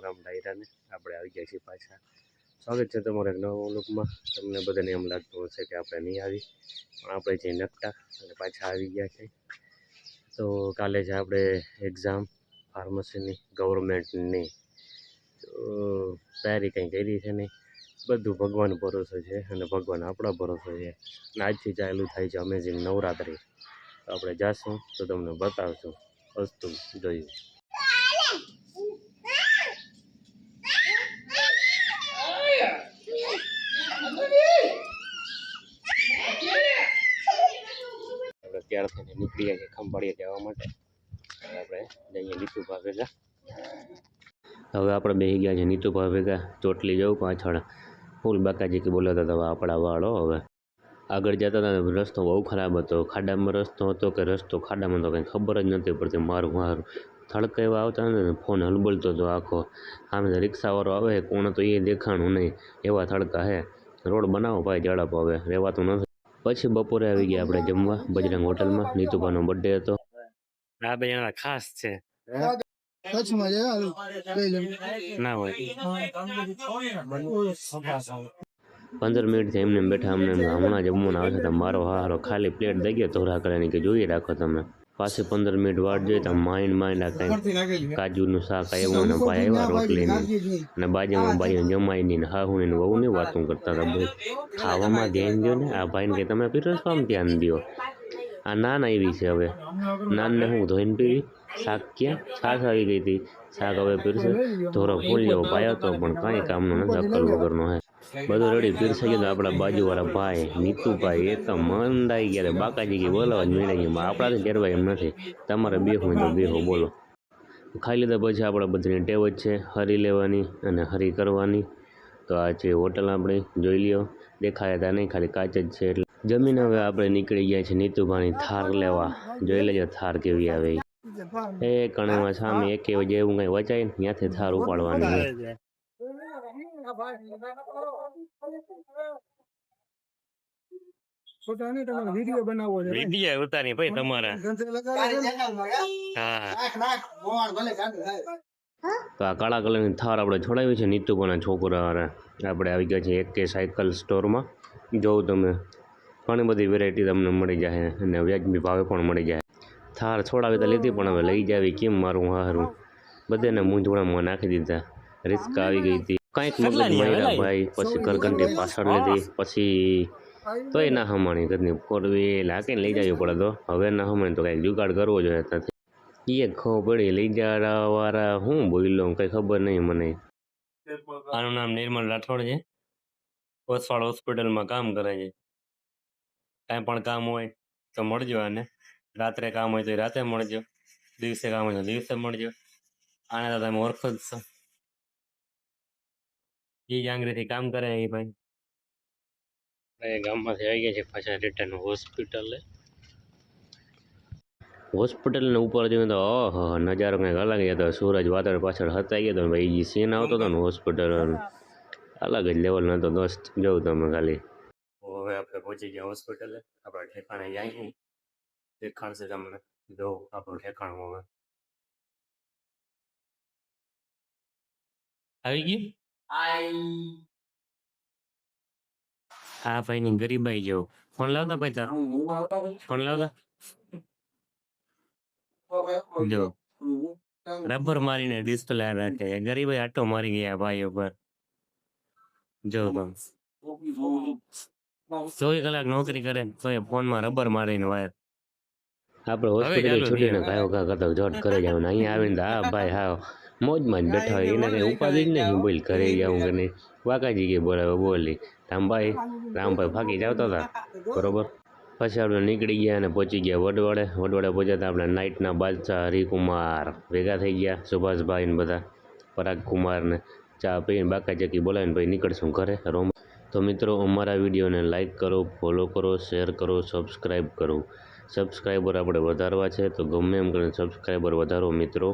રામ ડાયરાને આપણે આવી ગયા છીએ પાછા. સ્વાગત છે તમારા એક નવા લોકમાં. તમને બધાને એમ લાગતું હશે કે આપણે નહીં આવી, પણ આપણે જે નકટા અને પાછા આવી ગયા છે. તો કાલે છે આપણે એક્ઝામ ફાર્મસીની ગવર્મેન્ટની. તો તૈયારી કંઈ કરી છે નહીં, બધું ભગવાન ભરોસે છે અને ભગવાન આપણા ભરોસે છે. અને આજથી ચાલુ થાય છે અમેઝિંગ નવરાત્રિ. તો આપણે જાશું તો તમને બતાવશું. વસ્તુ જોયું. આપણે તૈયાર થઈને નીકળી ગયા છીએ ખંભાળિયા જવા માટે. આપણે જઈએ નીતુભા ભેગા. હવે આપણે બેસી ગયા છે નીતુભા ભેગા. ચોટલી જવું પાછળ ફૂલ બાકાજી કે બોલાતા હતા આપણા વાળો. હવે આગળ જતા હતા રસ્તો બહુ ખરાબ હતો. ખાડામાં રસ્તો હતો કે રસ્તો ખાડામાં તો કંઈ ખબર જ નથી પડતી. મારું થડકા એવા આવતા ને ફોન હલબલતો હતો આખો. આમ રિક્ષાવાળો આવે કોણ તો એ દેખાણું નહીં, એવા થડકા હે. રોડ બનાવો ભાઈ ઝડપ, હવે રહેવાતું નથી. પછી બપોરે આવી ગયા આપણે જમવા બજરંગ હોટલમાં. નીતુભાનો બર્થડે હતો. આ બે જણા ખાસ છે ના હોય. 15 મિનિટથી એમને બેઠા અમને હમણાં જમવાનું આવશે તો મારો હારો ખાલી પ્લેટ દઈ ગયો ધોરા કરેની કે જોઈએ રાખો તમે. પાછી 15 મિનિટ વાટ જોઈએ તો માઇન્ડ આ કંઈ કાજુનું શાક આવ્યું ને ભાઈ આવ્યા રોટલીની અને બાજુમાં જમાઈની ને હાહુની વહુની વાતું કરતા હતા. બહુ ખાવામાં ધ્યાન દો ને. આ ભાઈને કે તમે પીરસવામાં ધ્યાન દો. આ નાન આવી છે, હવે નાનને હું ધોઈને પીવી. શાક ક્યાં છાશ આવી ગઈ હતી. શાક હવે પીરસે ધોરો ફૂલ જેવો પાયો હતો પણ કાંઈ કામનો નથી, અક્કલ વગરનો હે. બધું રેડી પીરસાઈ ગયું. આપણા બાજુવાળા ભાઈ નીતુભાઈ એ તો મંદાઈ ગયા. બાકાજી કે બોલાવા જ મેળાઈ ગયું. આપણાથી ડરવાય એમ નથી. તમારે બેહું તો બેહો બોલો. ખાઈ લીધા પછી આપણે બધાની ટેવ જ છે હરી લેવાની અને હરી કરવાની. તો આ છે હોટલ આપણી, જોઈ લ્યો. દેખાયા નહીં, ખાલી કાચ જ છે. એટલે જમીન હવે આપણે નીકળી ગયા છે નીતુભાની થાર લેવા. જોઈ લેજો થાર કેવી આવે. એ કણમાં સામે એક જેવું કંઈ વચાય ને ત્યાંથી થાર ઉપાડવાની. વિડીયો ઉતારી ભાઈ તમારા. તો આ કાળા કલરની થાર આપણે છોડાવી છે નીતુભાના છોકરા હારે. આપણે આવી ગયા છીએ એક સાયકલ સ્ટોરમાં. જોઉં તમે ઘણી બધી વેરાયટી તમને મળી જાય અને વ્યાજબી ભાવે પણ મળી જાય. થાર છોડાવી તો લીધી પણ હવે લઈ જાવી કેમ મારું હારું. બધાને મૂંઝવણમાં નાખી દીધા. રિસ્ક આવી ગઈ હતી. કાંઈક મગજ માર્યા ભાઈ. પછી ઘરઘંટી પાછળ લીધી. પછી તોય ના હમાણી ઘરની 4 વ્હીલ હાંકીને લઈ જવી પડે. તો હવે ના હમાણી તો કાંઈક જુગાડ કરવો જોઈએ. ત્યાંથી એ ખબર પડી લઈ જવા વાળા હું બોલ્યો કંઈ ખબર નહીં મને. આનું નામ નિર્મલ રાઠોડ છે. ઓસવાળ હોસ્પિટલમાં કામ કરે છે. કાંઈ પણ કામ હોય તો મળજો આને. રાત્રે કામ હોય તો રાતે મળજો, દિવસે કામ હોય તો દિવસે મળજો. આને તો તમે ઓળખો જ છો. એ આંગળીથી કામ કરે એ ભાઈ. ગામમાંથી આવી ગયા છે પાછા રિટર્ન હોસ્પિટલને ઉપર જોયું તો ઓહો નજારો કંઈક અલગ હતો. સૂરજ વાદળ પાછળ હતાઈ ગયો હતો ભાઈ. જે સીન આવતો હતો ને હોસ્પિટલ અલગ જ લેવલનો હતો દોસ્ત. જોઉં તમે ખાલી. હવે આપણે પહોંચી ગયા હોસ્પિટલે. આપણે ઠેકાણે જાય દેખાડશે તમને. જો આપણું ઠેકાણું હવે આવી ગયું. હા ભાઈની ગરીબાઈ જેવું. ફોન લાવતા ભાઈ તાર ફોન લાવતા. જો રબર મારીને ડિસ્પ્લે રાખે. ગરીબાઈ આટો મારી ગયા ભાઈ ઉપર. જો તમે 24 કલાક નોકરી કરે તો એ ફોનમાં રબર મારીને વાયર. આપણે હોસ્પિટલ છૂટીને ગાયો ઘા કરતા જોટ કરે જવાનું. અહીંયા આવીને હા ભાઈ હા મોજમાં જ બેઠા હોય. એને કંઈ ઉપાધિ જ નહીં. બોલ ઘરે જાઉં કે નહીં. વાકાજી કે બોલાવે બોલી રામભાઈ ફાંકી જ આવતા હતા બરોબર. પછી આપણે નીકળી ગયા અને પહોંચી ગયા વડવાડે. પહોંચ્યા આપણે નાઇટના બાદશાહ હરિકુમાર ભેગા થઈ ગયા. સુભાષભાઈ ને બધા પરાગ કુમારને ચા પીને બાકાચકી બોલાવીને પછી નીકળશું ઘરે રોમ. તો મિત્રો અમારા વિડીયોને લાઇક કરો, ફોલો કરો, શેર કરો, સબસ્ક્રાઈબ કરો. સબસ્ક્રાઈબર આપણે વધારવા છે તો ગમે એમ કરીને સબસ્ક્રાઈબર વધારો મિત્રો.